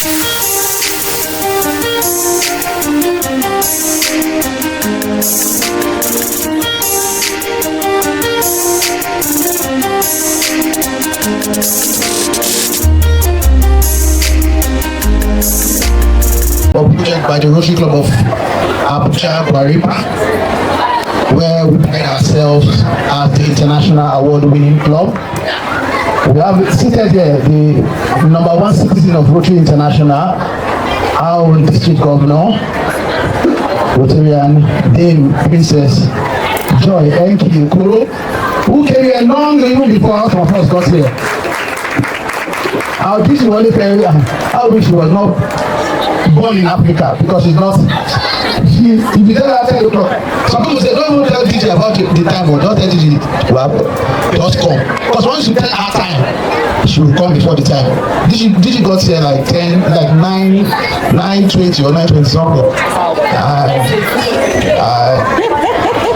Project by the Rotary Club of Abuja Guaripa, where we pride ourselves as the international award-winning club. We have seated here the number one citizen of Rotary International, our own district governor, Rotarian Dame Princess Joy Enki Okoro, who came here long even before some of us got here. Our district only very I wish she was not born in Africa, because it's not. If you tell her 10 o'clock, some people say don't even tell DJ about the time, or don't tell DJ just come. Because once you tell her time, she will come before the time. DJ got here like 9:20 or 9:20 something.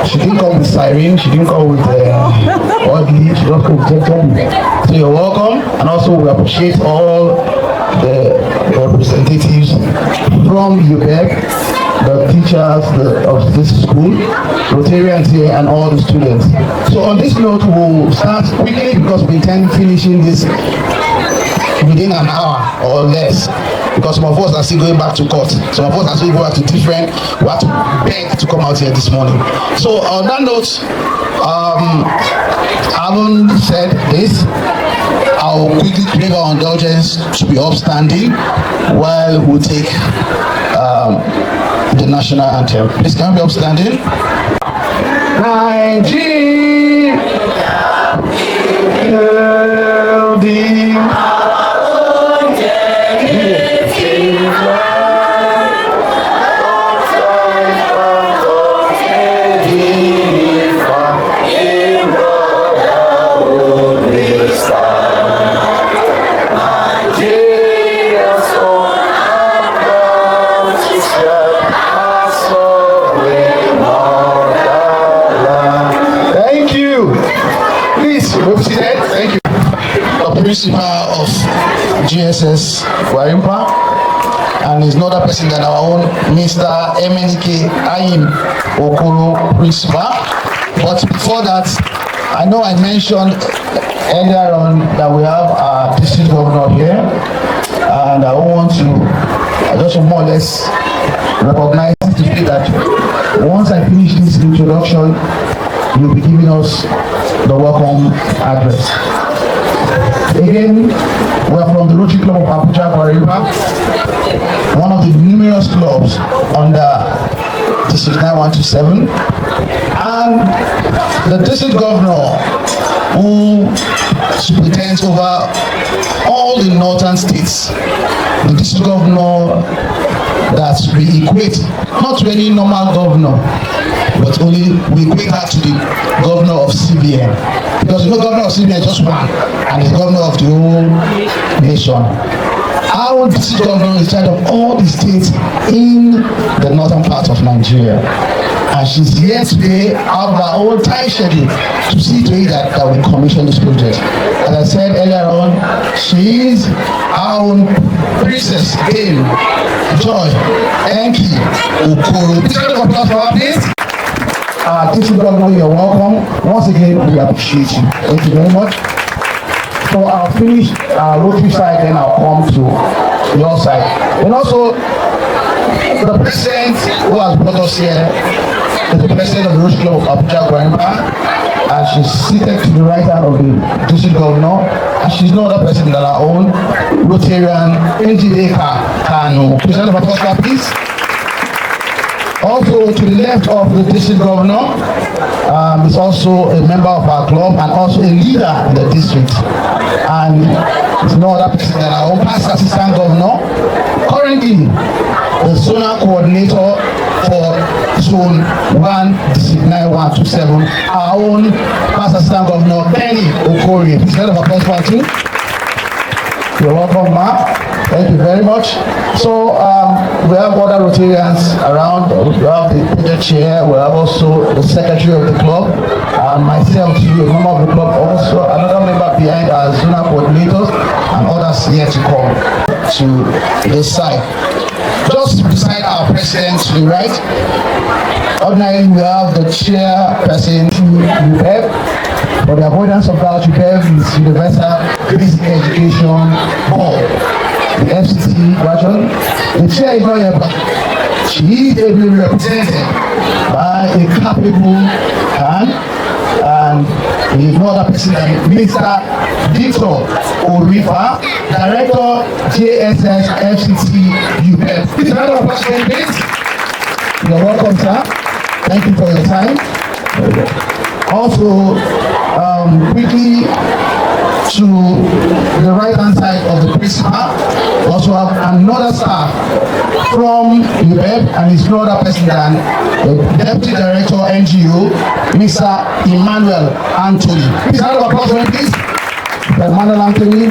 She didn't come with siren, she didn't come with Audi, she just came with Jetty. So you're welcome, and also we appreciate all the representatives from UBEC, the teachers of this school, Rotarians here, and all the students. So on this note, we'll start quickly because we intend finishing this within an hour or less, because some of us are still going back to court. Some of us are still going back to different. We have to beg to come out here this morning. So on that note, having said this, I'll quickly crave our indulgence to be upstanding while we take the national anthem. Please, can we be upstanding? Nigeria, principal of GSS Guarimpa, and is another person than our own Mr. MNK Ayim Okoro principal. But before that, I know I mentioned earlier on that we have our district governor here, and I want to just more or less recognize to say that once I finish this introduction, you'll be giving us the welcome address. Again, we are from the Rotary Club of Abuja Guaripa, one of the numerous clubs under District 9127, and the district governor who superintends over all the northern states, the district governor that we equate not to any normal governor, but only we equate her to the governor of CBN. Because the governor of CBN is just one, and the governor of the whole nation. Our district governor is in charge of all the states in the northern part of Nigeria. And she's here today out of her own time schedule to see to it that we commission this project. As I said earlier on, she is our own Princess Dame Joy Enki Okoro. Please round of applause for her, please. District Governor, you're welcome. Once again, we appreciate you. Thank you very much. So I'll finish our Rotary side, then I'll come to your side. And also, the president who has brought us here is the president of the Rotary Club of Abuja Guaripa, and she's seated to the right hand of the district governor, and she's no other person than our own Rotarian Njideka Kanu. Please round of applause, please. Also to the left of the district governor is also a member of our club and also a leader in the district. And it's no other person than our own past assistant governor, currently the zonal coordinator for Zone 1, District 9127, our own past assistant governor, Benny Okori. Please round of applause for him too. You're welcome, Ma. Thank you very much. So we have other Rotarians around. We have the project chair. We have also the secretary of the club, and myself too, a member of the club. Also another member behind our zonal coordinators and others here to come to this side. Just beside our president to the right, ordinarily we have the chairperson to UPEP. For the avoidance of doubt, UPEP is Universal Basic Education Board, the FCT version. The chair is not here, but she is ably represented by a capable hand, and he is no other person than Mr. Victor Orifa, Director, JSS FCT UPEP. Please round of applause, please. You're welcome, sir. Thank you for your time. Also, quickly to the right-hand side of the principal, also have another staff from UPEP, and it's no other person than the Deputy Director NGO, Mr. Emmanuel Anthony. Please round of applause for him, please. Emmanuel Anthony,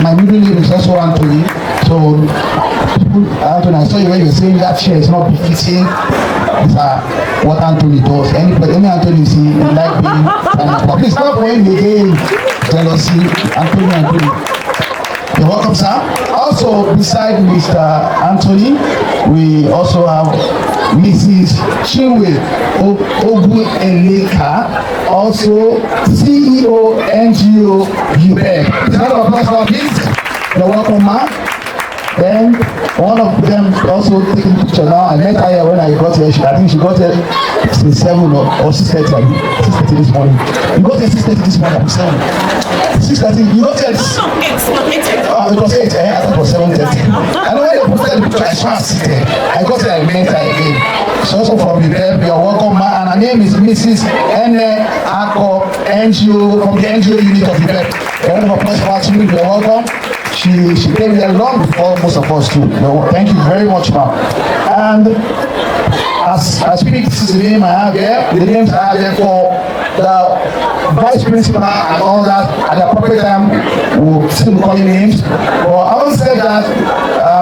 my middle name is also Anthony. So, Anthony, I saw you when you were saying that chair is not befitting what Anthony does. Any Anthony see, he like being please stop playing the game. Jealousy, Anthony. You're welcome, sir. Also, beside Mr. Anthony, we also have Mrs. Chinwe Ogu-Eleka, also CEO NGO UPEP. Round of applause, please. You're welcome, ma'am. Then one of them also taking picture now. I met her here when I got here. I think she got here since 7 or 6:30. 6:30 this morning. You got here 6:30 this morning. 6:30. You got here. It was 8. I thought it was 7:30. I know when they posted the picture, I saw her sitting. I got here. I met her again. She's also from the Rep. You're welcome, ma. And her name is Mrs. Ene Ako NGO from the NGO unit of the Rep. Round of applause for her. You're welcome. She came here long before most of us too. No, thank you very much, ma'am. And as I speak, this is the name I have here. The names I have here for the vice principal and all that. At the appropriate time, we'll still call names. But I will say that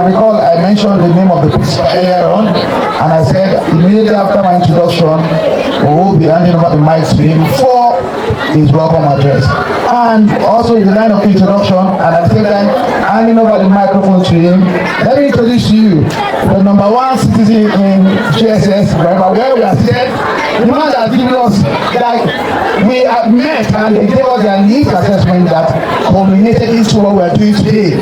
because I mentioned the name of the principal earlier on, and I said immediately after my introduction, we will be handing over the mic to him for his welcome address. And also in the line of introduction, and at the same time handing over the microphone to him, let me introduce to you the #1 citizen in GSS, where we are seated. The man that given us, that we have met and they gave us their needs assessment that culminated into what we are doing today.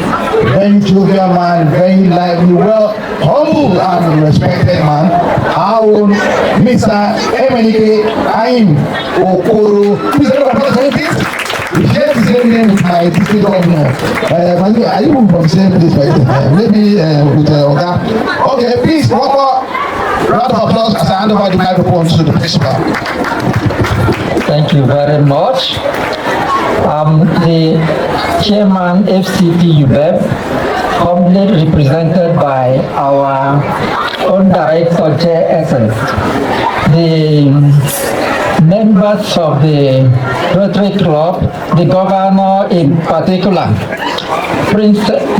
Very jovial man, very lively, well, humble and respected man. Our own Mr. Emenike Aim Okoro. Please please. We share the same name with my district governor. Are you from the same place? Maybe with Oga. Okay, please, round of applause as I hand over the microphone to the principal. Thank you very much. The chairman FCT UPEP, humbly represented by our own director JSS, the members of the Rotary Club, the governor in particular,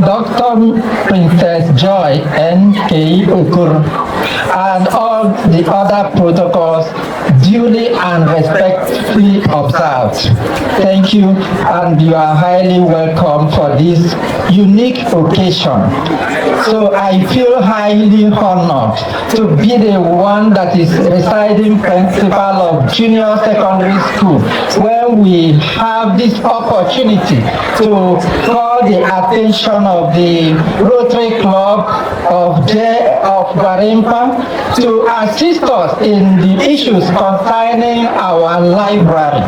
Dr. Princess Joy N.K. Okoro, and all the other protocols duly and respectfully observed. Thank you, and you are highly welcome for this unique occasion. So I feel highly honored to be the one that is residing principal of junior secondary school, where we have this opportunity to call the attention of the Rotary Club of Gwarimpa to assist us in the issues concerning our library.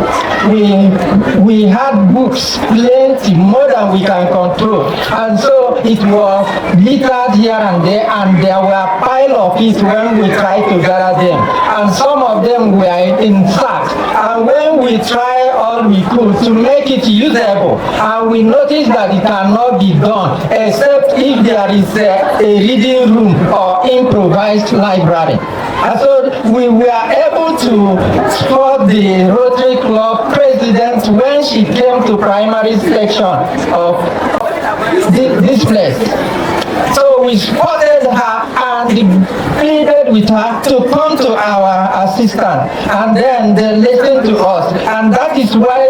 We had books plenty, more than we can control, and so it was littered here and there were a pile of it when we tried to gather them, and some of them were in sacks, and when we try all we could to make it usable, and we noticed that it cannot be done except if there is a reading room or improvised library. And so we were able to spot the Rotary Club president when she came to primary section of this place. So we spotted her and pleaded with her to come to our assistance, and then they listened to us, and that is why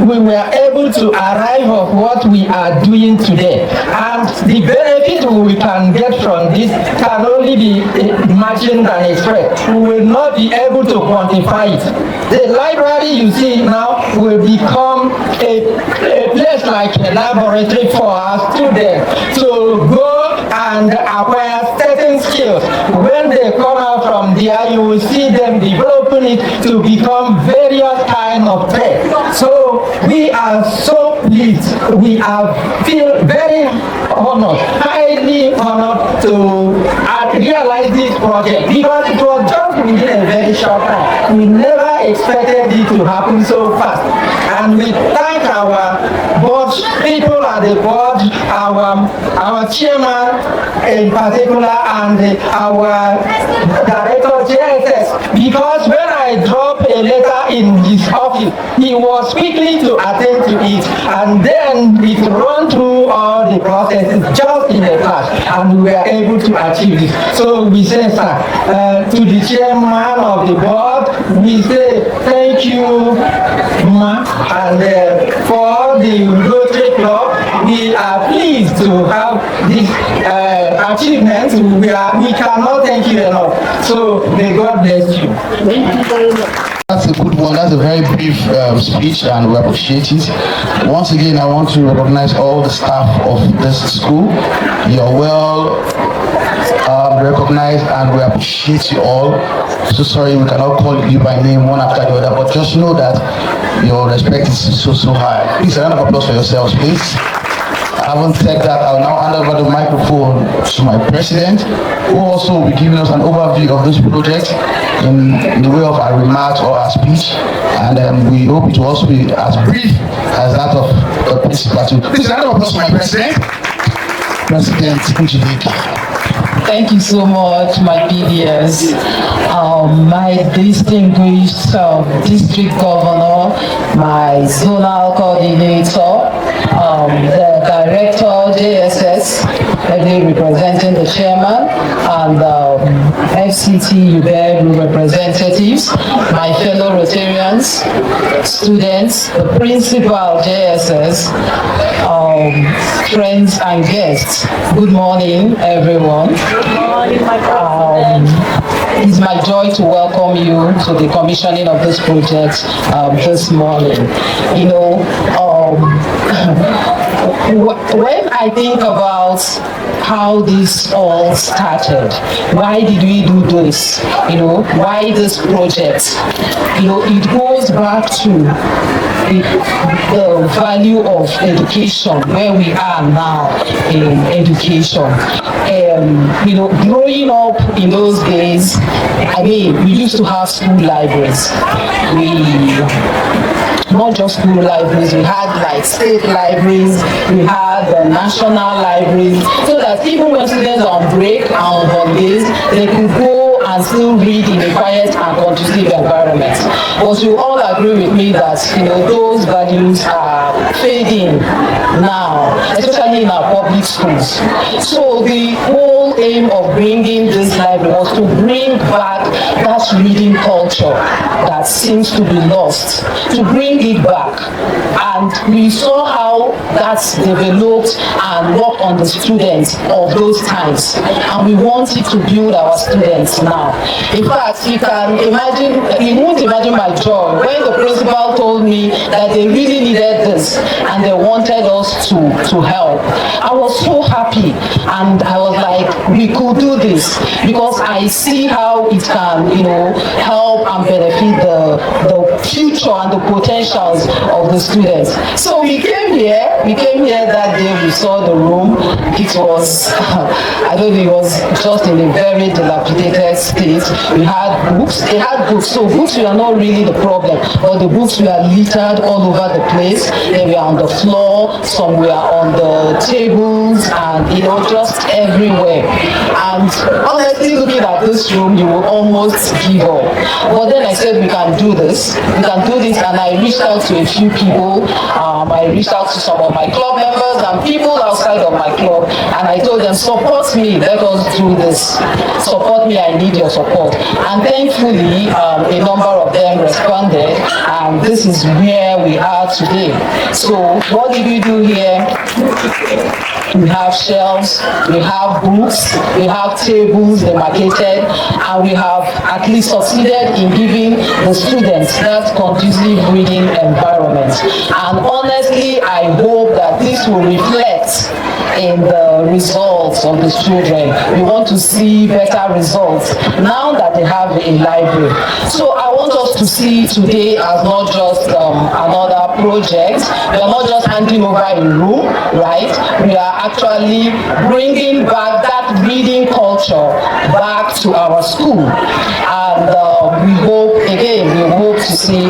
we were able to arrive at what we are doing today. And the benefit we can get from this can only be imagined and expressed. We will not be able to quantify it. The library you see now will become a place like a laboratory for our students to go and acquire certain skills. When they come out from there, you will see them developing it to become various kinds of trade. So we are so pleased. We feel very honored, highly honored to realize this project, because it was just within a very short time. We never expected it to happen so fast. And we thank our board, people at the board, our chairman in particular, and our director of JSS, because when I dropped a letter in his office, he was quickly to attend to it, and then it ran through all the processes just in a flash, and we were able to achieve this. So we say, sir, to the chairman of the board, we say thank you, Ma, and for the Rotary Club, we are pleased to have this achievement. We cannot thank you enough. So may God bless you. Thank you very much. That's a good one. That's a very brief speech, and we appreciate it. Once again, I want to recognize all the staff of this school. You're well recognized, and we appreciate you all. So sorry we cannot call you by name one after the other, but just know that your respect is so high. Please, a round of applause for yourselves, please. Having said that, I'll now hand over the microphone to my president, who also will be giving us an overview of this project in the way of our remarks or our speech, and we hope it will also be as brief as that of the principal. Please, a round of applause for my president, President Njideki. Thank you so much, my PDS, my distinguished district governor, my zonal coordinator, the director, JSS, representing the chairman, and FCT UBEB representatives, my fellow Rotarians, students, the principal, JSS, friends and guests. Good morning, everyone. It's my joy to welcome you to the commissioning of this project this morning. You know, when I think about how this all started, why did we do this? You know, why this project? You know, it goes back to the value of education, where we are now in education. You know, growing up in those days, I mean, we used to have school libraries. Not just school libraries, we had like state libraries, we had the national libraries, so that even when students are on break and on holidays, they could go and still read in a quiet and conducive environment. But you all agree with me that, you know, those values are fading now, especially in our public schools. So the whole aim of bringing this library was to bring back that reading culture that seems to be lost, to bring it back. And we saw how that's developed and worked on the students of those times. And we wanted to build our students now. In fact, you can imagine, you won't imagine my joy when the principal told me that they really needed this and they wanted us to help. I was so happy, and I was like, we could do this, because I see how it can, you know, help and benefit the future and the potentials of the students. So we came here that day, we saw the room. It was, I don't know, it was just in a very dilapidated state. We had books, so books were not really the problem, but the books were littered all over the place. They were on the floor, some were on the tables, and just everywhere. And honestly, looking at this room, you will almost give up. But then I said, we can do this. We can do this, and I reached out to a few people. I reached out to some of my club members and people outside of my club, and I told them, support me, let us do this. Support me, I need your support. And thankfully, a number of them responded, and this is where we are today. So what did we do here? We have shelves, we have books, we have tables demarcated, and we have at least succeeded in giving the students that conducive reading environment. And honestly, I hope that this will reflect in the results of the children. We want to see better results now that they have a library. So I want us to see today as not just another project. We are not just handing over a room, right? We are actually bringing back that reading culture back to our school. And we hope to see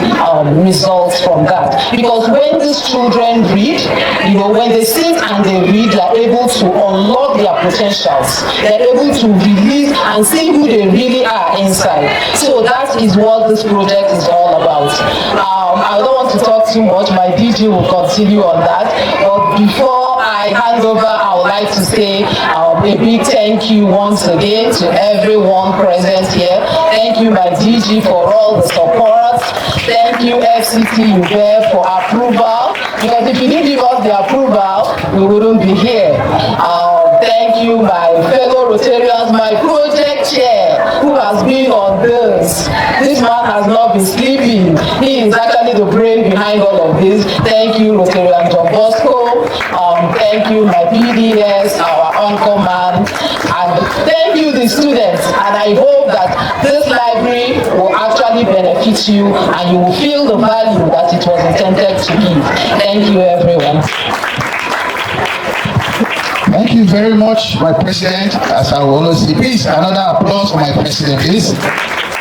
results from that. Because when these children read, when they sit and they read, they are able to unlock their potentials. They are able to release and see who they really are inside. So that is what this project is all about. I don't want to talk too much. My DJ will continue on that. But before I hand over, I would like to say a big thank you once again to everyone present here. Thank you, my DG, for all the support. Thank you, FCT UBEB, for approval. Because if you didn't give us the approval, we wouldn't be here. Thank you, my fellow Rotarians, my project chair, who has been on this. This man has not been sleeping. He is actually the brain behind all of this. Thank you, Rotarian John Bosco. Thank you, my PDS, our uncle man. And thank you, the students. And I hope that this library will actually benefit you and you will feel the value that it was intended to give. Thank you, everyone. Thank you very much, my president. As I will always say, please, another applause for my president, please.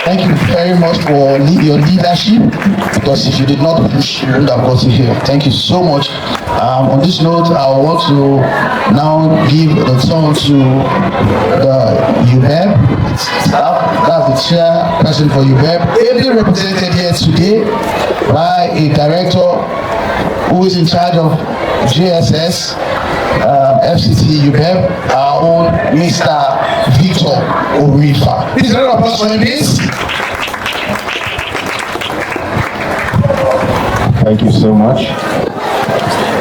Thank you very much for your leadership, because if you did not push, you wouldn't have gotten here. Thank you so much. On this note, I want to now give the turn to the UBEB staff. That's the chairperson for UBEB, ably represented here today by a director who is in charge of JSS, FCT UBEB, our own Mr. Victor Orifa. Please, a round of applause for him, please. Thank you so much.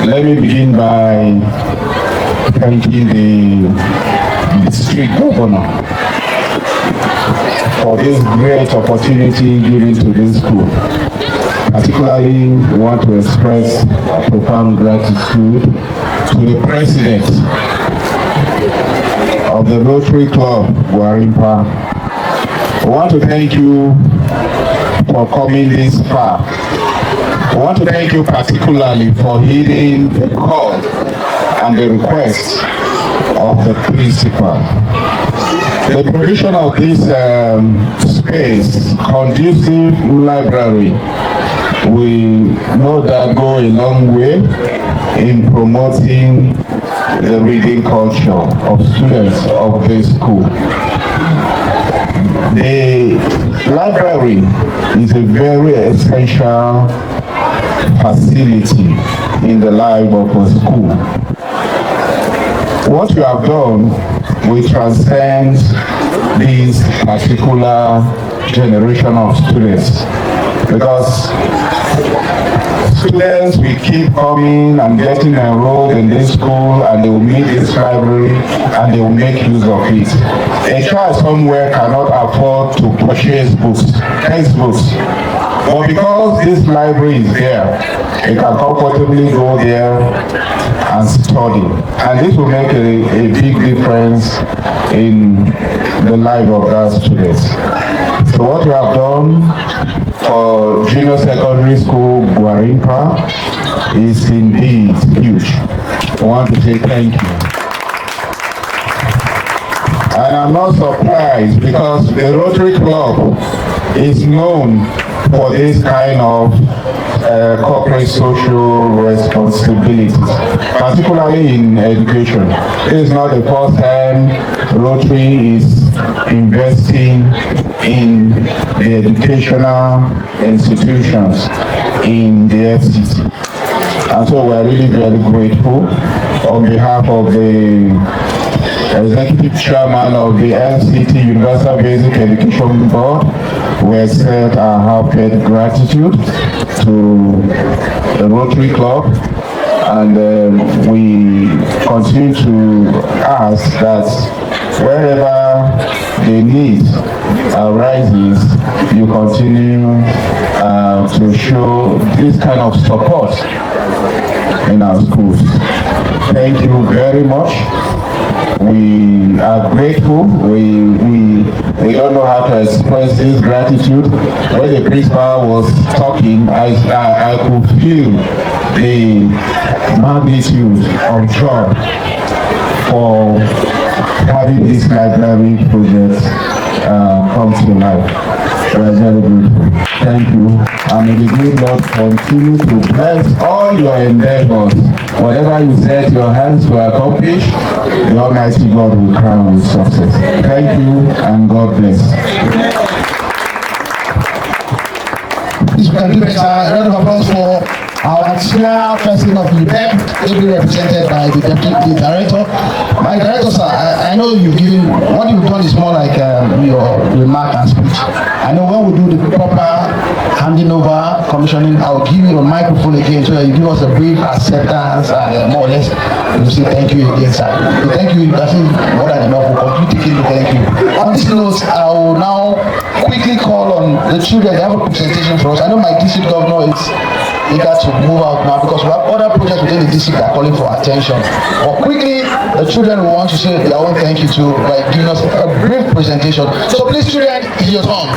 Let me begin by thanking the district governor for this great opportunity given to this school. Particularly, we want to express our profound gratitude to the president of the Rotary Club, Guarimpa. I want to thank you for coming this far. I want to thank you particularly for heeding the call and the request of the principal. The provision of this space, conducive library, we know that go a long way in promoting the reading culture of students of this school. The library is a very essential facility in the life of a school. What you have done will transcend this particular generation of students, because students will keep coming and getting enrolled in this school, and they will meet this library and they will make use of it. A child somewhere cannot afford to purchase books, textbooks, but because this library is there, they can comfortably go there and study. And this will make a big difference in the life of that students. So what we have done for junior secondary school Guarimpa is indeed huge. I want to say thank you. And I'm not surprised, because the Rotary Club is known for this kind of corporate social responsibilities, particularly in education. It is not the first time Rotary is investing in the educational institutions in the FCT. And so we're really very grateful on behalf of the Executive Chairman of the FCT Universal Basic Education Board. We extend our heartfelt gratitude to the Rotary Club, and we continue to ask that wherever the need arises, you continue to show this kind of support in our schools. Thank you very much. We are grateful. We don't know how to express this gratitude. When the principal was talking, I could feel the magnitude of joy for having this library project come to life. We are very grateful. Thank you. And may the good Lord continue to bless all your endeavors. Whatever you set your hands to accomplish, the Almighty God will crown with success. Thank you, and God bless. Please give a round of applause for our chair person of the DEP, ably represented by the deputy director. My director, sir, I know you've given, what you've done is more like your remark and speech. I know when we do the proper handing over, commissioning, I'll give you a microphone again so that you give us a brief acceptance and more or less we'll say thank you again, sir. Thank you, that's more than enough. We'll complete the thank you. On this note, I will now quickly call on the children. They have a presentation for us. I know my district governor is eager to move out now because we have other projects within the district that are calling for attention. But quickly, the children will want to say their own thank you to by giving us a brief presentation. So please, children, it's your turn.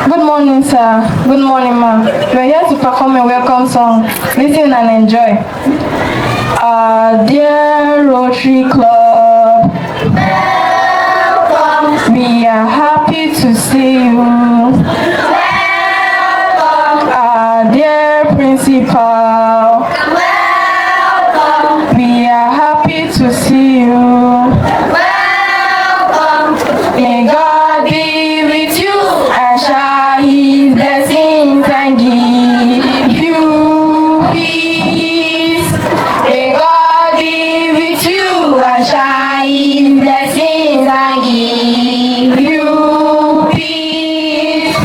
Good morning, sir. Good morning, ma'am. We're here to perform a welcome song. Listen and enjoy. Dear Rotary Club, welcome. We are happy to see you. Welcome. Dear Principal, welcome. We are happy to see you. Welcome. May God be with you and shall His blessings and give you peace. May God be with you and shall His blessings and give you peace.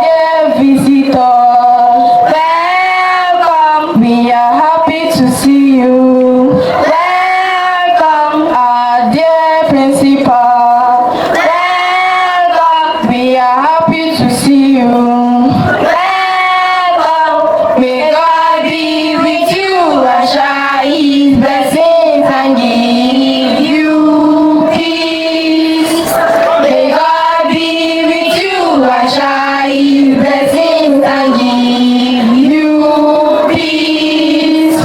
Dear visitors, welcome. We are happy to see you. Welcome, dear principal. Welcome. We are happy to see you. Welcome. May God be with you and shall His blessings and give you peace. May God be with you and shall His blessings and give you peace.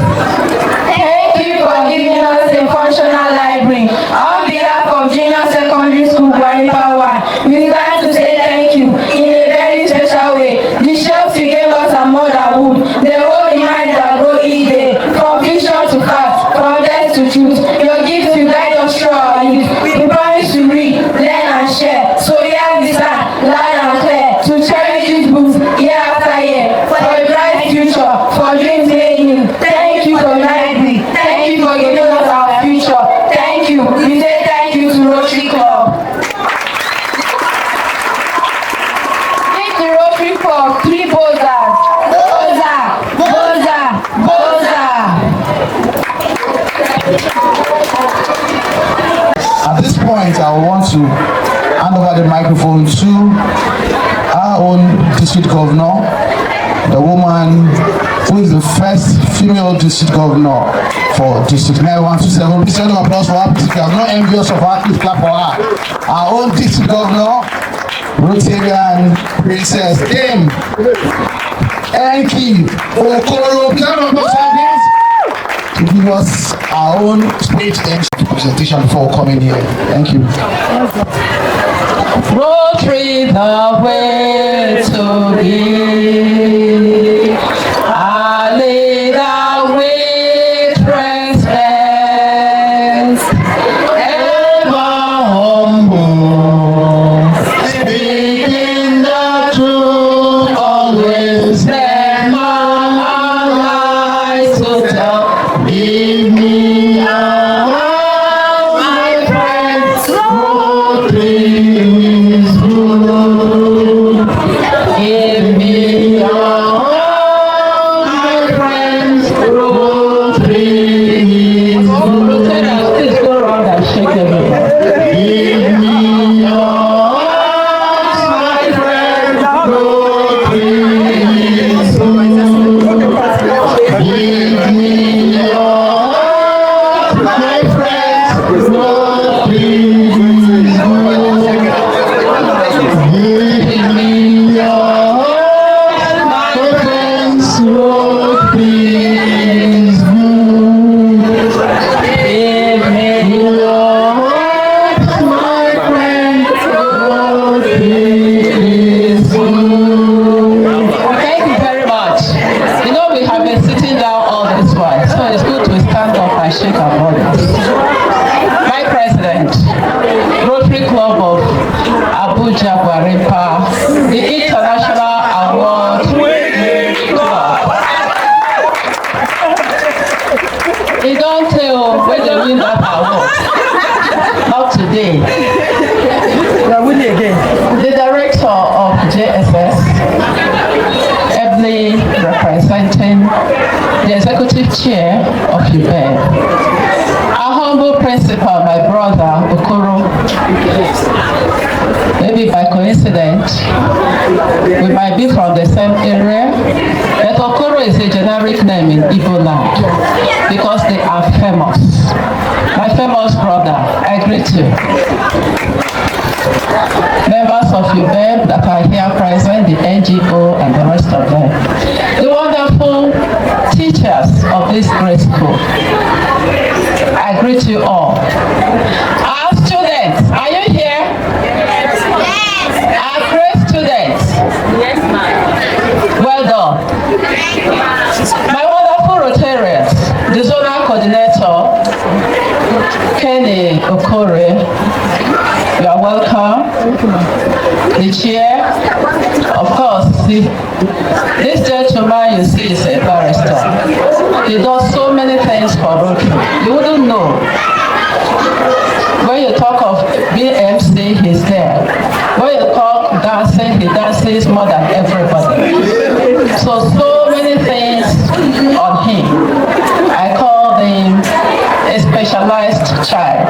Thank you for giving us a functional library. On behalf of Junior Secondary School, Power, we would like to say thank you in a very special way. The shelves you gave us are more than wood. They hold the mind that grow each day. From vision to fact, from death to truth. Your gifts will guide us through our youth. We promise to read, learn and share. So here's the stand, loud and clear, to cherish these books year after year. For a bright future, for dreams made new. Thank you for library. Thank you for giving us our future. Thank you. We say thank you to Rotary Club. Give the Rotary Club 3 bozas. Boza, boza, boza. At this point, I want to hand over the microphone to our own district governor, the woman who is the first female district governor for District 9127. Please round of applause for her. If you are not envious of her, please clap for her. Our own district governor, Rotarian Princess Dame Enki Okoro. To give us our own stage MC presentation before coming here. Thank you. Rotary the way to be. I lead the way with respect, ever humble, speaking the truth, always never lies to tell. Give me a hand, my friends, Rotary is good. Give me a hand, my friends, Rotary is good. Rotarians, please go around and shake everybody. Give me a hand, my friends, Rotary is good. Give me a hand, my friends, Rotary is good. Give me a hand, my friends, Rotary is good. Give me a hand, my friends, Rotary is good. Thank you very much. You know, we have been sitting down all this while, so it's good to stand up and shake our bodies. My president, Rotary Club of Abuja Gwarimpa, the International Award Club. You don't tell when they win that award. Not today. We're winning again. The director of JSS, ably representing the executive chair of UBED. Our humble principal, my brother, Okoro. Maybe by coincidence, we might be from the same area, but Okoro is a generic name in Igbo land because they are famous. My famous brother, I greet you. Members of UBED that are here present, the NGO and the rest of them. The wonderful teachers of this great school. I greet you all. Our students, are you here? Yes. Our great students. Yes, ma'am. Well done. My wonderful Rotarians, the zonal coordinator, Kenny Okore, you are welcome. The chair, of course, this gentleman you see is a barrister. He does so many things for Rotary. You wouldn't know. When you talk of BMC, he's there. When you talk dancing, he dances more than everybody. So many things on him. I call him a specialized child.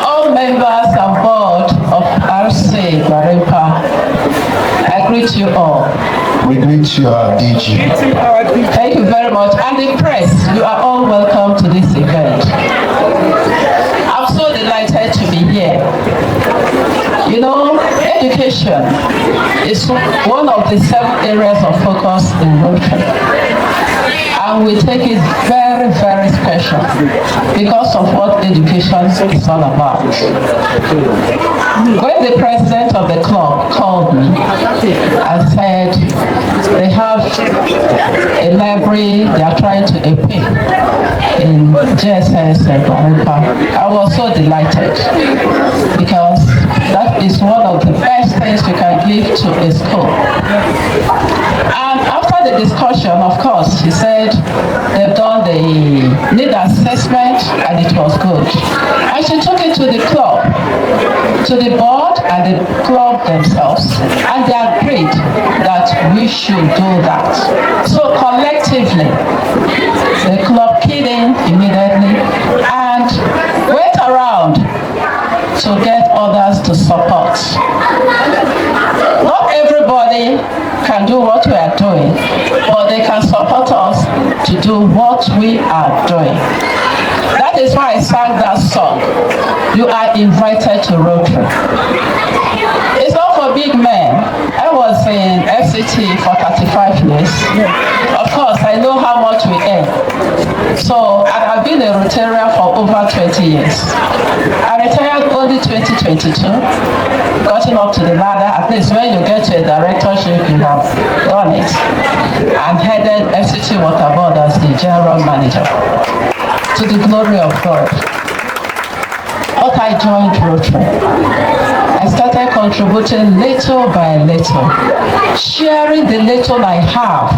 All members and board of RC Gwarimpa, I greet you all. We greet you, DG. Thank you very much. And the press, you are all welcome to this event. I'm so delighted to be here. You know, education is one of the 7 areas of focus in Rotary. And we take it very, very special because of what education is all about. When the president of the club called me and said they have a library they are trying to equip in JSS and Gwarimpa, I was so delighted because that is one of the best things you can give to a school. And after the discussion, of course, he said they've done the need assessment and it was good. And she took it to the club, to the board and the club themselves, and they agreed that we should do that. So collectively, the club keyed in immediately and went around to get others to support. Not everybody can do what we are doing, but they can support us to do what we are doing. That is why I sang that song. You are invited to Rotary. It's not for big men. I was in FCT for 35 years. Of course, I know how much we earn. So, and I've been a Rotarian for over 20 years. I retired only 2022, gotten up to the ladder. At least when you get to a directorship, you have done it. And headed FCT Water Board as the general manager. To the glory of God. But I joined Rotary. I started contributing little by little, sharing the little I have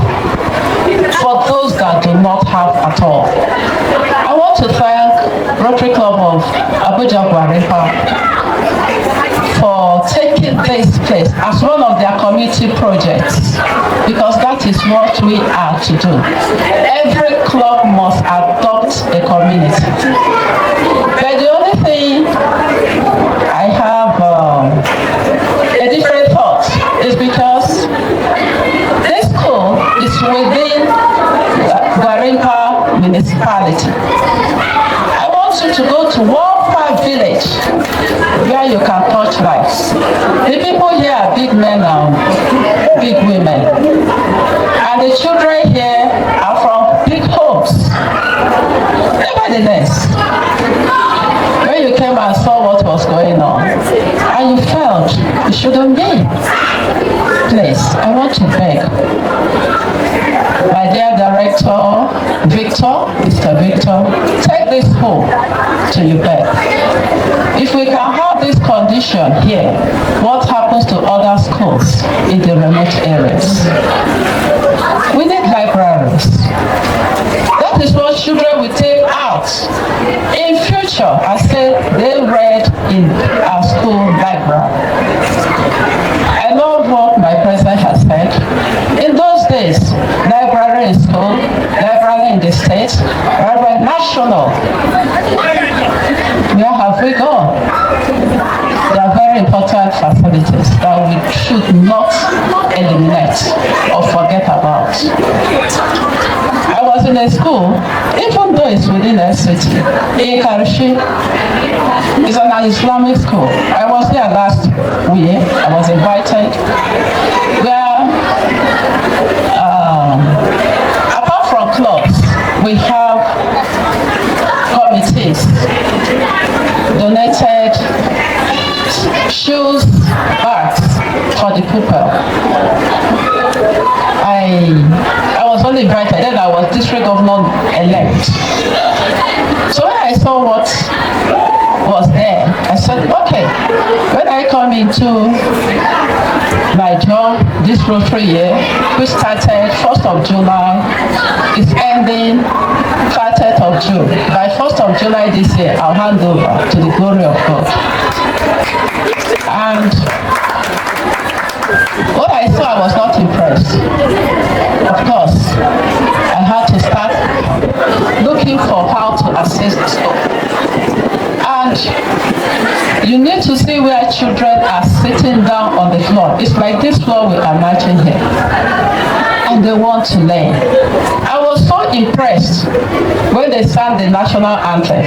for those that do not have at all. I want to thank Rotary Club of Abuja Guarimpa for taking this place as one of their community projects, because that is what we are to do. Every club must adopt a community. But the only thing I have a different thought is because this school is within Guarimpa municipality. I want you to go to Walfar village where you can touch lives. The people here are big men and big women. And the children here are from big homes. Nevertheless, when you came and saw what was going on, and you felt it shouldn't be, please, I want to beg my dear director, Victor, Mr. Victor, take this home to your bed. If we can have this condition here, what happens to other schools in the remote areas? We need libraries. That is what children will take out in future. I said they read in our school library. I love what my president has said. In those days, library in school, library in the state, library national. Where have we gone? They are very important facilities that we should not eliminate or forget about. I was in a school, even though it's within a city, in Karishi. It's an Islamic school. I was there last week. I was invited. Where, apart from clubs, we have committees, donated shoes, bags for the people. I was only invited, then I was district governor-elect. So when I saw what was there, I said, okay, when I come into my job this Rotary year, which started 1st of July, is ending 30th of June. By 1st of July this year, I'll hand over to the glory of God. And what I saw, I was not impressed. Of course, I had to start looking for how to assist the school. And you need to see where children are sitting down on the floor. It's like this floor we are marching here. And they want to learn. I was so impressed when they sang the national anthem.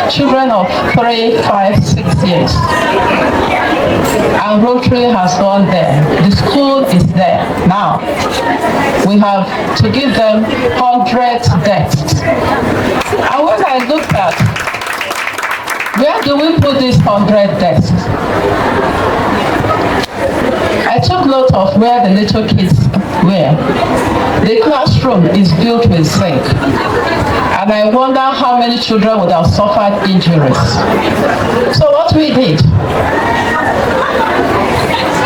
Children of 3, 5, 6 years. And Rotary has gone there. The school is there. Now, we have to give them 100 desks. And when I looked at, where do we put these 100 desks? I took note of where the little kids were. The classroom is built with zinc. And I wonder how many children would have suffered injuries. So what we did,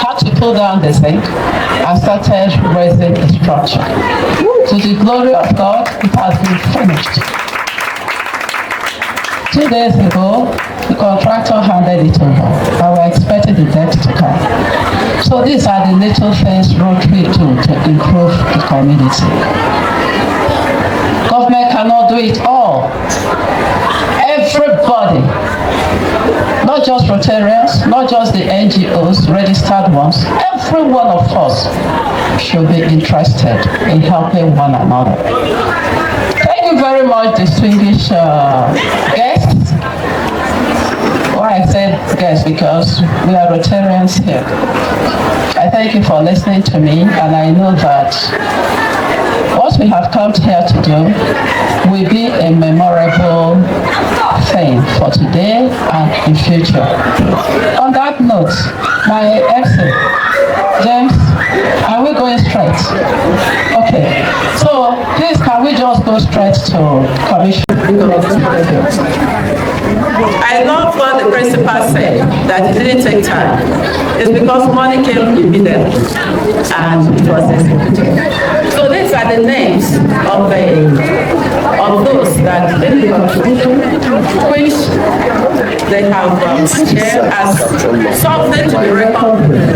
had to pull down the zinc and started raising the structure. To the glory of God, it has been finished. 2 days ago, the contractor handed it over, and we're expecting the debt to come. So these are the little things Rotary do to improve the community. Government cannot do it all. Everybody, not just Rotarians, not just the NGOs, registered ones, every one of us should be interested in helping one another. Thank you you very much, distinguished guests. Why I said guests, because we are Rotarians here. I thank you for listening to me, and I know that what we have come here to do will be a memorable thing for today and in future. On that note, my MC, James, are we going straight? Okay, so please can we just go straight to commission? I love what the principal said, that it didn't take time. It's because money came immediately and it was executed. So these are the names of those that did the contribution, which they have shared as something to be reckoned with.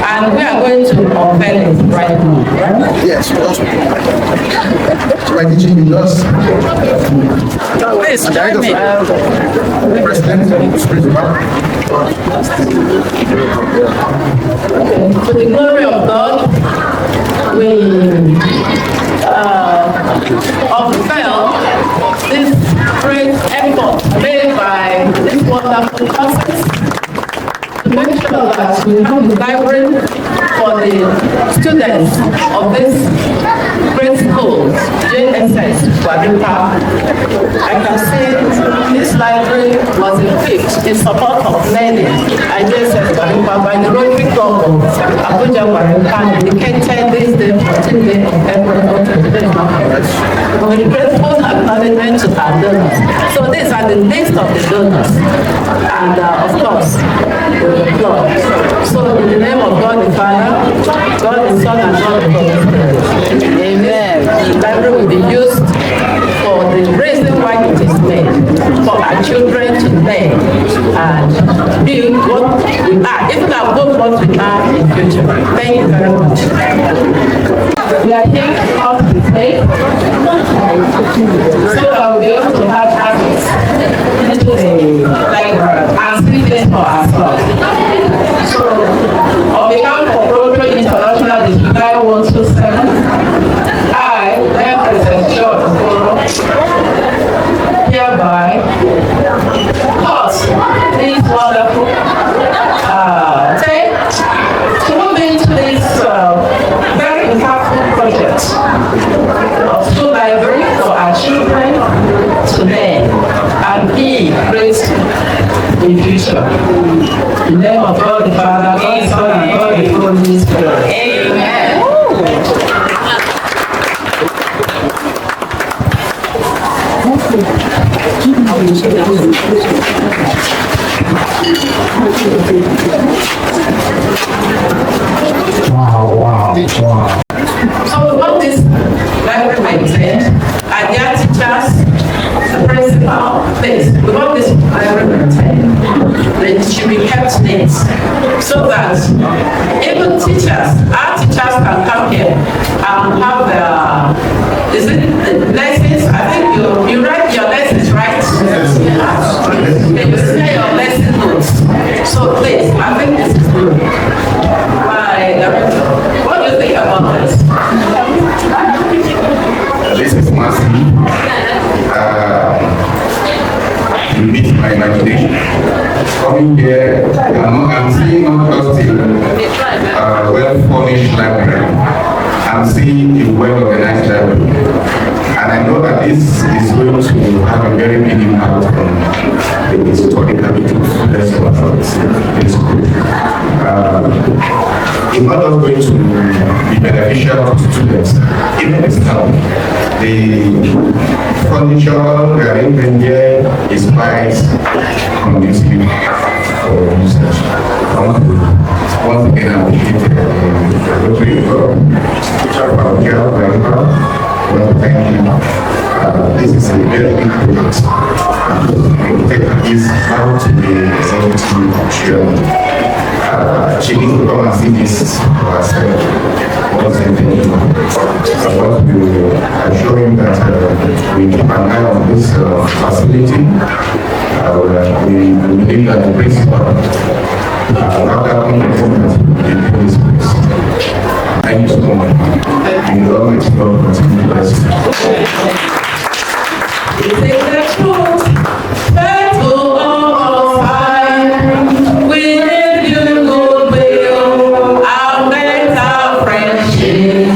And we are going to unveil it right now. Yes, just right between us. Please join me. President, To the glory of God, we unveil this great effort made by this wonderful conference to make sure that we have the library for the students of this great school, JSS Guadalupe. I can see this library was equipped in support of learning at JSS Guadalupe by the Rotary Club of Abuja Guadalupe, dedicated this day, 14th day of April 2021. With grateful acknowledgement to our donors. So these are the list of the donors. And of course, with the club. So in the name of God the Father, God the Son, and God the Holy Spirit. Amen. The library will be used for the reason why it is made, for our children to learn and be what we are, even above what we are in the future. Thank you very much. We are here to help the faith, so that we'll be able to have access into the library and see this for ourselves. So, on behalf of Rotary International District 127, I, President George Okoro, hereby cause this wonderful take to move into this very impactful project of school library for our children to learn and be great in future. In the name of God the Father, God the Son, and God the Holy Spirit. Amen. Wow. So we want this library maintained, and their teachers, the principal, please, we want this library maintained. They should be kept neat, so that even teachers, our teachers can come here and have their, is it the lessons? I think you write your lessons, right? Yes. You say your lesson notes. So please, I think this is good. My director, what do you think about this? This is massive. You meet my imagination. Coming here, I'm seeing not just a well-furnished library. I'm seeing a well-organized library. And I know that this is going to have a very big impact on the historic habit of the rest of us in school. It's not just going to be beneficial to students, even the staff. The furniture arrangement here is quite conducive for usage. Once again, I will give the Rotary teacher for care very well. Well, thank you. This is a very big project. Take this out to the executive chairman. She needs to come and see this for herself. Once again, I want to assure him that we keep an eye on this facility. We believe that the principal not having the this place. Thank you so much. May God with God continue to bless you. We take the truth, faithful all time. We live in goodwill, our friends, our friendship.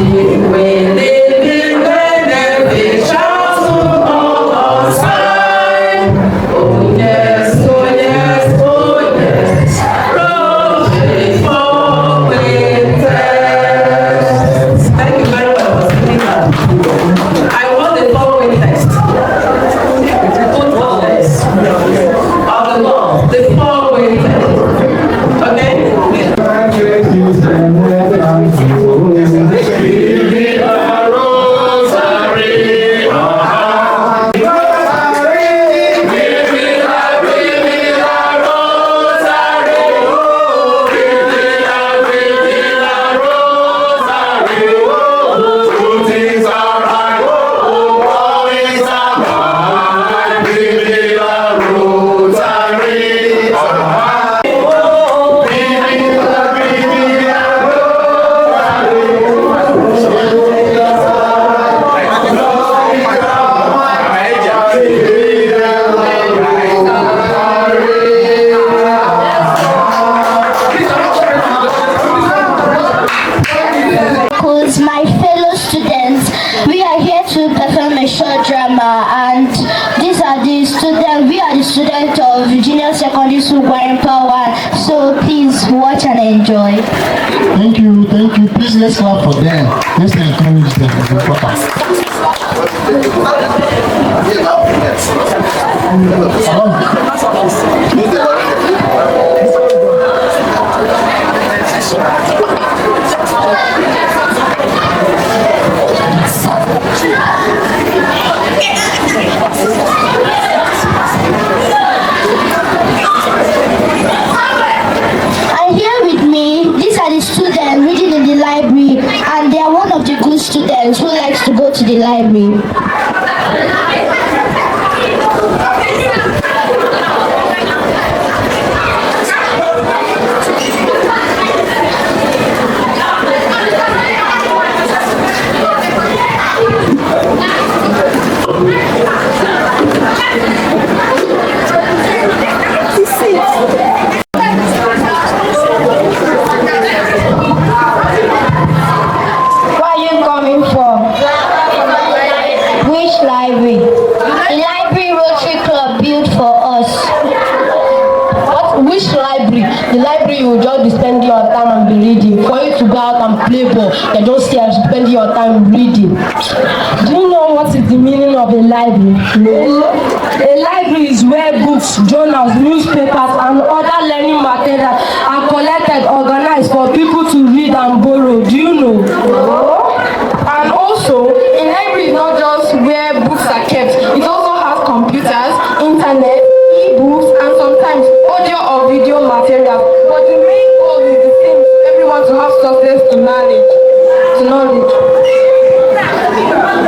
We live in benefit, shall soon all time. Oh yes, oh yes, oh yes. Roses for winters. Thank you very much for singing that. I want the following text. Of the law, the following text. Okay? My fellow students, we are here to perform a short drama, and these are the students. We are the students of Junior Secondary School Power. So please watch and enjoy. Thank you. Please let's clap for them. Let's encourage them. It's important. And here with me, these are the students reading in the library, and they are one of the good students who likes to go to the library. Library. The library Rotary Club built for us. What? Which library? The library you will just be spending your time and be reading. For you to go out and play ball, you're just here spending your time reading. Do you know what is the meaning of a library? No. A library is where books, journals, newspapers, and other learning materials are collected, organized for people to read and borrow. Do you know? No. And also, a library is not just where books are kept. It also has computers, internet, e-books, and sometimes audio or video material. But the main goal is the same: everyone to have access to knowledge.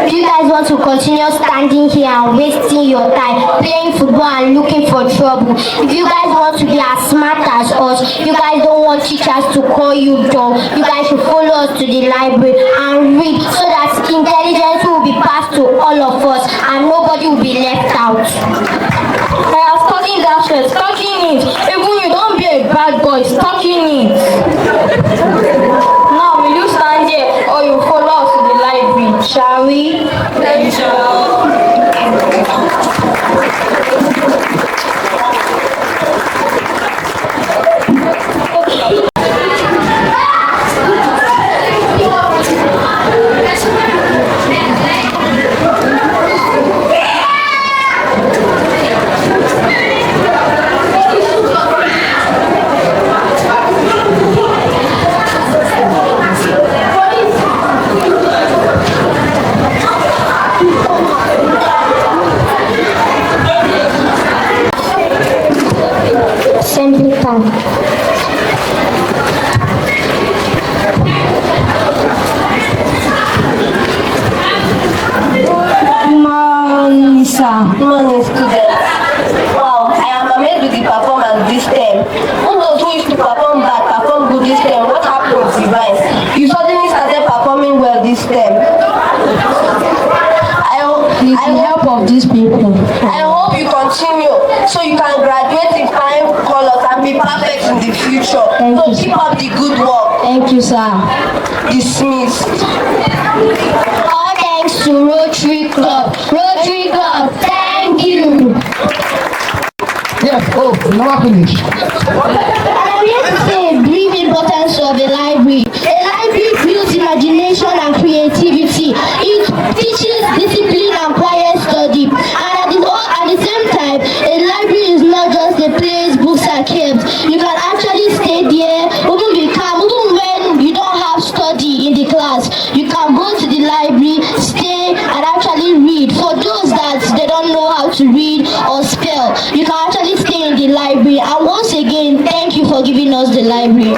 If you guys want to continue standing here and wasting your time playing football and looking for trouble, if you guys want to be as smart as us, you guys don't want teachers to call you dumb, you guys should follow us to the library and read, so that intelligence will be passed to all of us and nobody will be left out. I have studied that shirt, studying it. Even you don't be a bad boy, studying it. Now will you stand here or you follow us to the library, shall we? Thank you. Good morning, students. Wow, I am amazed with the performance this time. All those who used to perform bad, perform good this time. What happened, Divine? You suddenly started performing well this time. the help of these people. I hope you continue so you can graduate in flying colors and be perfect in the future. So keep up the good work. Thank you, sir. Dismissed. All thanks to Rotary Club. Rotary Club, thank you. Yes, oh, never finished. I'm here to say a brief importance of a library. A library builds imagination and creativity. It teaches discipline and quiet study. And at the same time, a library is not just a place books are kept. You can actually stay there, even when you don't have study in the class. You can go to the library, stay and actually read. For those that they don't know how to read or spell, you can actually stay in the library. And once again, thank you for giving us the library.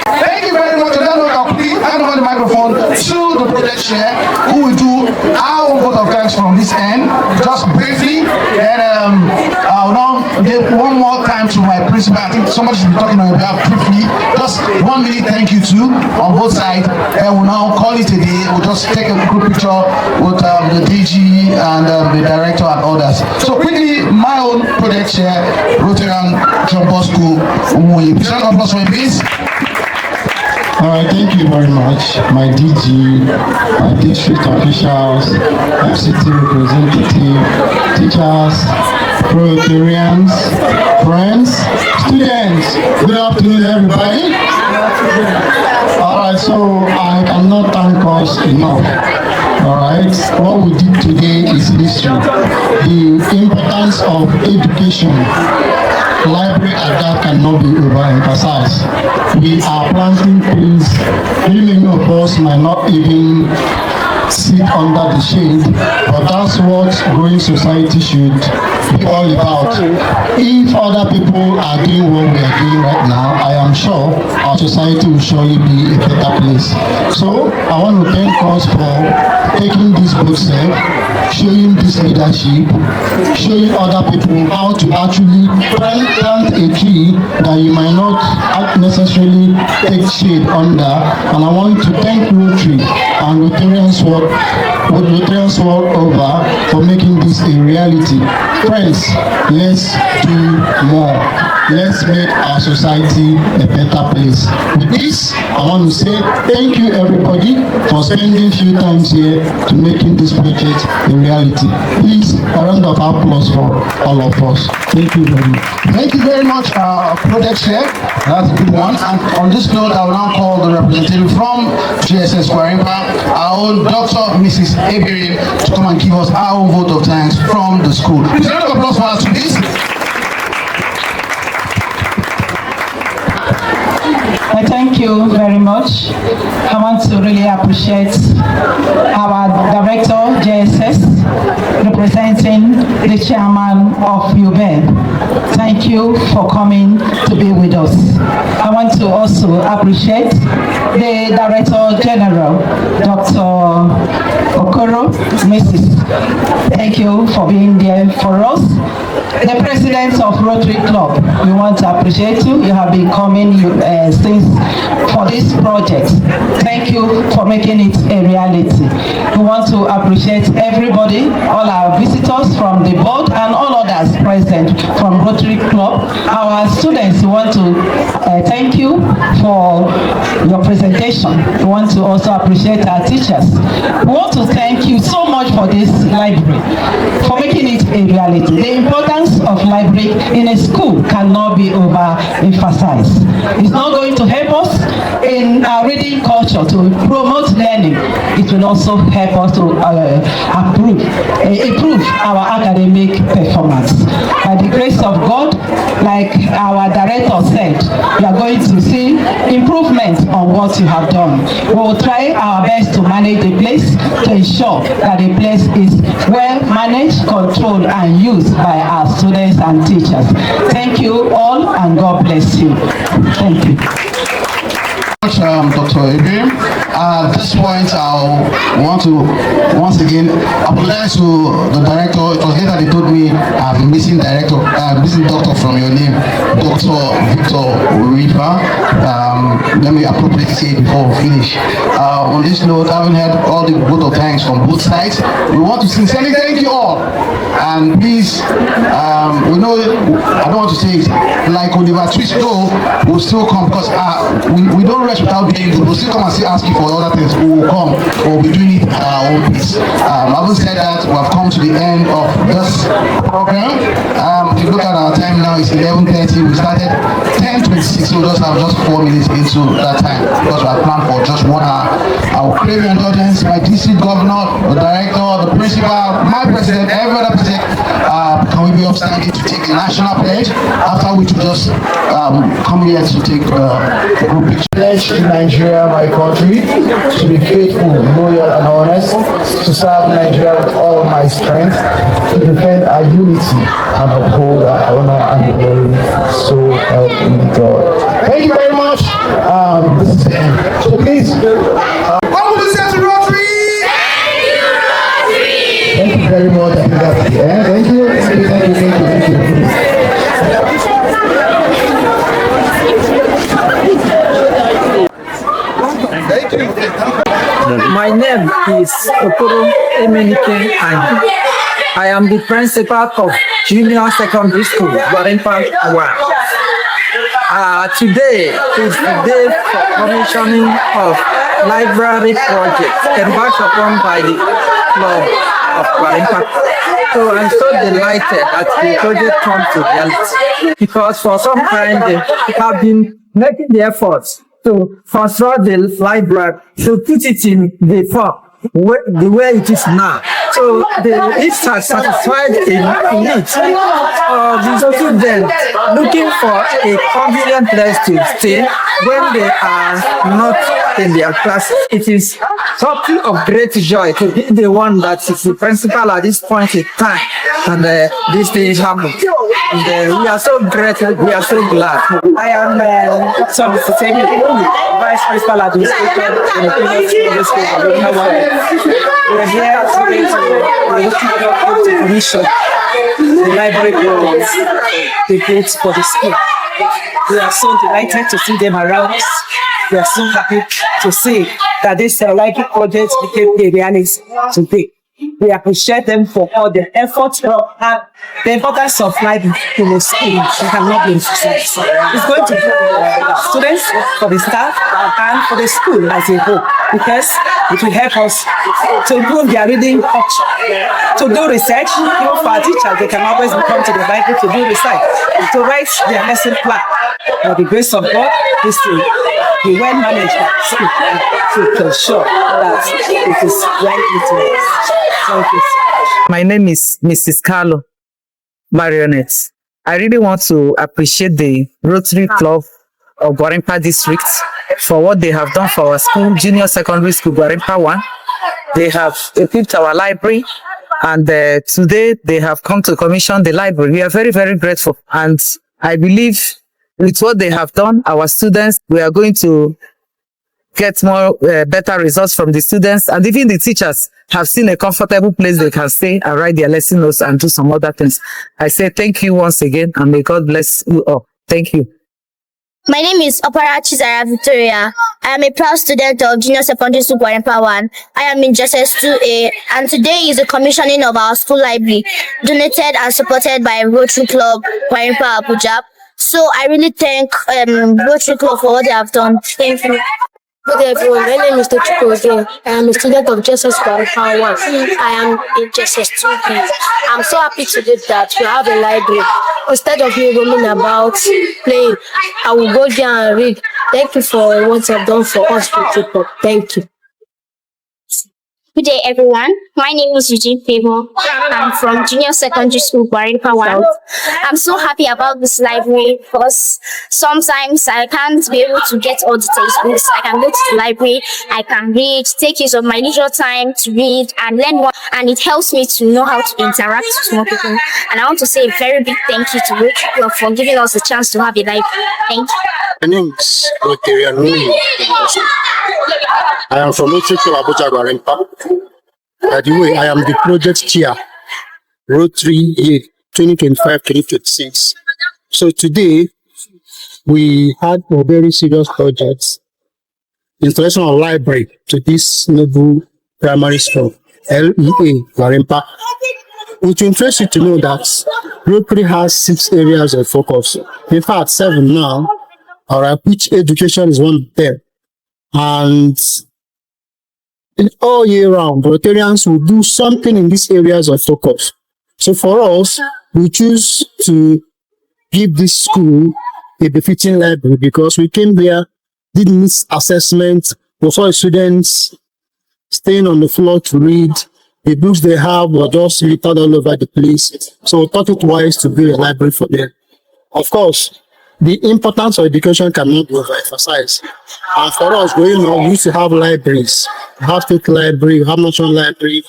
Thank you very much. I'll please hand over the microphone to the project chair who will do our vote of thanks from this end, just briefly. And I'll now give one more time to my principal. I think somebody should be talking on your behalf briefly. Just 1 minute thank you to on both sides. And we'll now call it a day. We'll just take a group picture with the DG and the director and others. So quickly, my own project chair, Rotarian John Bosco Umuyi. Please round of applause for him, please. All right, thank you very much, my DG, my district officials, FCT representative, teachers, Rotarians, friends, students. Good afternoon, everybody. All right, so I cannot thank us enough. All right, what we did today is history. The importance of education. Library at that cannot be overemphasized. We are planting trees. Really many of us might not even sit under the shade, but that's what growing society should be all about. If other people are doing what we are doing right now, I am sure our society will surely be a better place. So I want to thank us for taking this bold step, showing this leadership, showing other people how to actually plant a tree that you might not necessarily take shade under. And I want to thank Rotary and Rotarians world over for making this a reality. Friends, let's do more. Let's make our society a better place. With this, I want to say thank you everybody for spending a few times here to making this project a reality. Please, a round of applause for all of us. Thank you very much. Thank you very much, project chair. That's a good one. And on this note, I will now call the representative from GSS Kwarimpa, our own Dr. Mrs. Ebiri, to come and give us our own vote of thanks from the school. Please, a round of applause for us, please. Thank you very much. I want to really appreciate our director, JSS, representing the chairman of UBEB. Thank you for coming to be with us. I want to also appreciate the Director General, Dr. Okoro, Mrs. Thank you for being there for us. The President of Rotary Club, we want to appreciate you. You have been coming since for this project. Thank you for making it a reality. We want to appreciate everybody, all our visitors from the board and all others present from Rotary Club. Our students, we want to thank you for your presentation. We want to also appreciate our teachers. We want to thank you so much for this library, for making it a reality. The importance of library in a school cannot be overemphasized. It's not going to help us in our reading culture to promote learning. It will also help us to improve our academic performance. By the grace of God, like our director said, you are going to see improvement on what you have done. We will try our best to manage the place to ensure that the place is well managed, controlled, and used by our students and teachers. Thank you all, and God bless you. Thank you. much, Dr. Ibrahim. At this point, I want to once again apologize to the director. It was later they told me I'm missing missing doctor from your name, Dr. Victor Rifa. Let me appropriately say it before we finish. On this note, having heard all the vote of thanks from both sides, we want to sincerely thank you all. And please, we know, I don't want to say it, like Oliver Twist though, we'll still come because we don't rush without being good. We'll still come and still ask you for other things. We will come. We'll be doing it at our own pace. Having said that, we have come to the end of this program. If you look at our time now, it's 11:30. We started 10:26, so we just have 4 minutes into that time because we have planned for just 1 hour. I will crave your indulgence, my district governor, the director, the principal, my president, every other president. Can we be upstanding to take the national pledge? After which we just come here to take a group picture. Pledge to Nigeria, my country, to be faithful, loyal, and honest, to serve Nigeria with all my strength, to defend our unity and uphold our honor and glory. So help me God. Thank you very much. This is the end. So please, what would you say to Rotary? Thank you, Rotary. Thank you very much. I think that's the end. Thank you. Thank you. Thank you. Thank you. Thank you. My name is Okoro Emenike and I am the principal of Junior Secondary School, Gwarimpa 1. Today is the day for commissioning of library project embarked upon by the club of Gwarimpa. So I'm so delighted that the project comes to reality because for some time they have been making the efforts to construct the library, to put it in the form, the way it is now. So it has satisfied a need of the students looking for a convenient place to stay when they are not in their class. It is something of great joy to be the one that is the principal at this point in time, and this thing is happening. And we are so grateful, we are so glad. I am Mr. Temi, Vice Principal Administrator in the previous school. We are here today to commission the library programs, the gates for the school. We are so delighted to see them around us. We are so happy to see that this library project became a reality today. We appreciate them for all their efforts and the importance of library in the school. We cannot be emphasized. It's going to be for the students, for the staff, and for the school as a whole, because it will help us to improve their reading culture, to do research. Even for our teachers, they can always come to the library to do research, to write their lesson plan. By the grace of God, this will be well managed to ensure that it is well utilized. My name is Mrs. Carlo Marionette. I really want to appreciate the Rotary Club of Gwarimpa District for what they have done for our school, Junior Secondary School, Gwarimpa 1. They have equipped our library, and today they have come to commission the library. We are very, very grateful. And I believe with what they have done, our students, we are going to get more better results from the students, and even the teachers have seen a comfortable place they can stay and write their lesson notes and do some other things. I say thank you once again, and may God bless you all. Thank you. My name is Opera Chizara Victoria. I am a proud student of Junior Secondary School Gwarimpa 1. I am in JSS 2A, and today is the commissioning of our school library, donated and supported by Rotary Club Gwarimpa Abuja. So I really thank Rotary Club for what they have done. Thank you. Good everyone, my name is Tochiko again. I am a student of JSS Gwarimpa 1. I am in JSS 2B. I'm so happy today that we have a library. Instead of me roaming about playing, I will go there and read. Thank you for what you have done for us, people. Thank you. Good day, everyone. My name is Eugene Favor. I'm from Junior Secondary School, Gwarimpa 1. I'm so happy about this library because sometimes I can't be able to get all the textbooks. I can go to the library, I can read, take use of my leisure time to read and learn more, and it helps me to know how to interact with more people. And I want to say a very big thank you to Rotary Club for giving us the chance to have a library. Thank you. My name is Rotarian. I am from Rotary Club Abuja Gwarimpa. By the way, I am the project chair, Rotary year 2025-2026. So today, we had a very serious project, installation of library to this noble primary school, LEA Gwarimpa. It will interest you to know that Rotary has 6 areas of focus. In fact, 7 now, alright, which education is one of them. And all year round, Rotarians will do something in these areas of focus. So for us, we choose to give this school a befitting library because we came here, did needs assessment, we saw students staying on the floor to read. The books they have were just littered all over the place. So we thought it wise to build a library for them. Of course, the importance of education cannot be overemphasized. And for us, going on, we used to have libraries. We have state library, we have national library.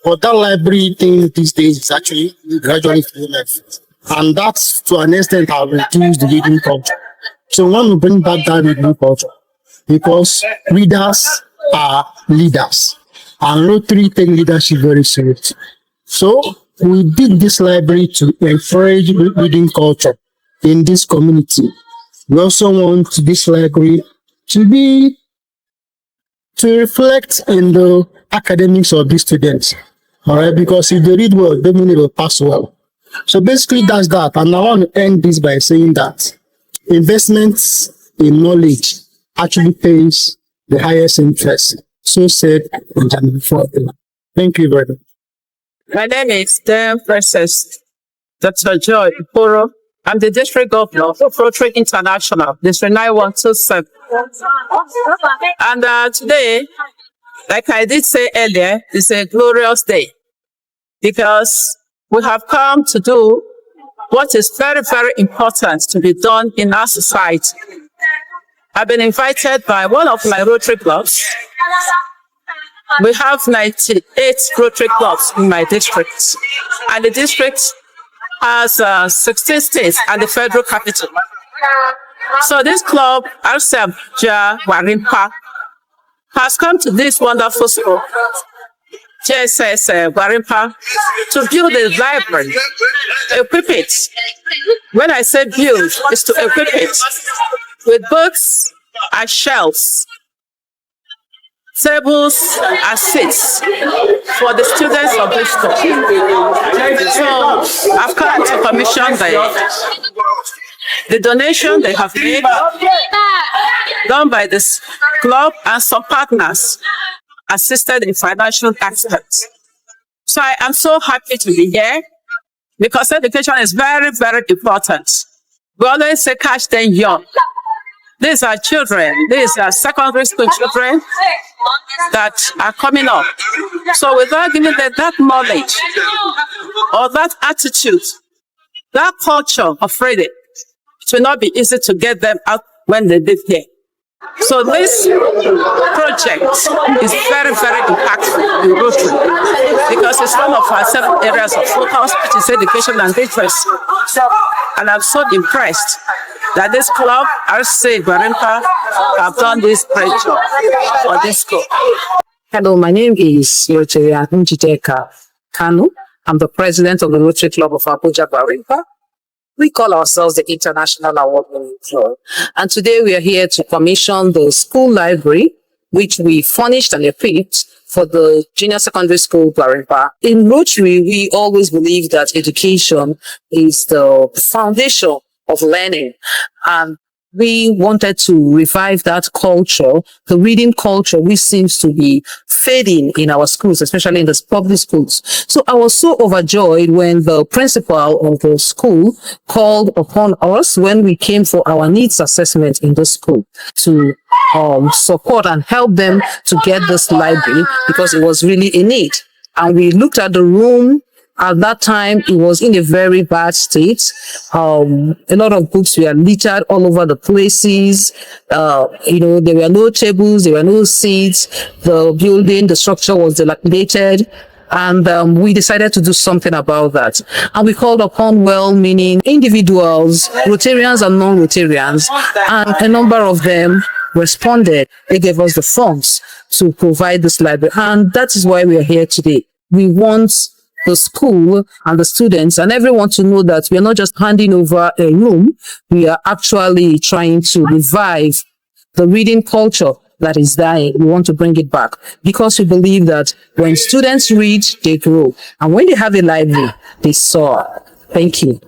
But that library thing these days is actually gradually falling off. And that's to an extent has reduced the reading culture. So we want to bring back that reading culture because readers are leaders. And Rotary take leadership very seriously. So we did this library to encourage reading culture in this community. We also want this library to reflect in the academics of these students. All right, because if they read well, they will pass well. So basically that's that. And I want to end this by saying that investments in knowledge actually pays the highest interest. So said Benjamin Franklin. Thank you very much. My name is Princess Dr. Joy Iporo. I'm the district governor of Rotary International, District 9127. And today, like I did say earlier, is a glorious day because we have come to do what is very, very important to be done in our society. I've been invited by one of my Rotary clubs. We have 98 Rotary clubs in my district, and the district has 16 states and the federal capital. So this club, Abuja Gwarimpa, has come to this wonderful school, JSS Gwarimpa, to build a library, equip it. When I say build, it's to equip it with books and shelves, tables and seats for the students of this school. So I've come to commission the donation they have made, done by this club and some partners, assisted in financial aspects. So I am so happy to be here because education is very, very important. We always say catch them young. These are children, these are secondary school children that are coming up. So without giving them that knowledge or that attitude, that culture of reading, it will not be easy to get them out when they live here. So this project is very, very impactful in Rotary because it's one of our 7 areas of focus, which is education and literacy. And I'm so impressed that this club, RC Gwarimpa, have done this great job for this school. Hello, my name is Rotarian Njideka Kanu. I'm the president of the Rotary Club of Abuja Gwarimpa. We call ourselves the International Award-winning Club. And today we are here to commission the school library, which we furnished and equipped for the junior secondary school Gwarimpa. In Rotary, we always believe that education is the foundation of learning. And we wanted to revive that culture, the reading culture, which seems to be fading in our schools, especially in the public schools. So I was so overjoyed when the principal of the school called upon us when we came for our needs assessment in the school to support and help them to get this library because it was really a need. And we looked at the room. At that time, it was in a very bad state. A lot of books were littered all over the places. There were no tables, there were no seats. The building, the structure was dilapidated. And we decided to do something about that. And we called upon well-meaning individuals, Rotarians and non-Rotarians, and a number of them responded. They gave us the funds to provide this library. And that is why we are here today. We want the school and the students and everyone to know that we are not just handing over a room, we are actually trying to revive the reading culture that is dying. We want to bring it back because we believe that when students read, they grow. And when they have a library, they soar. Thank you.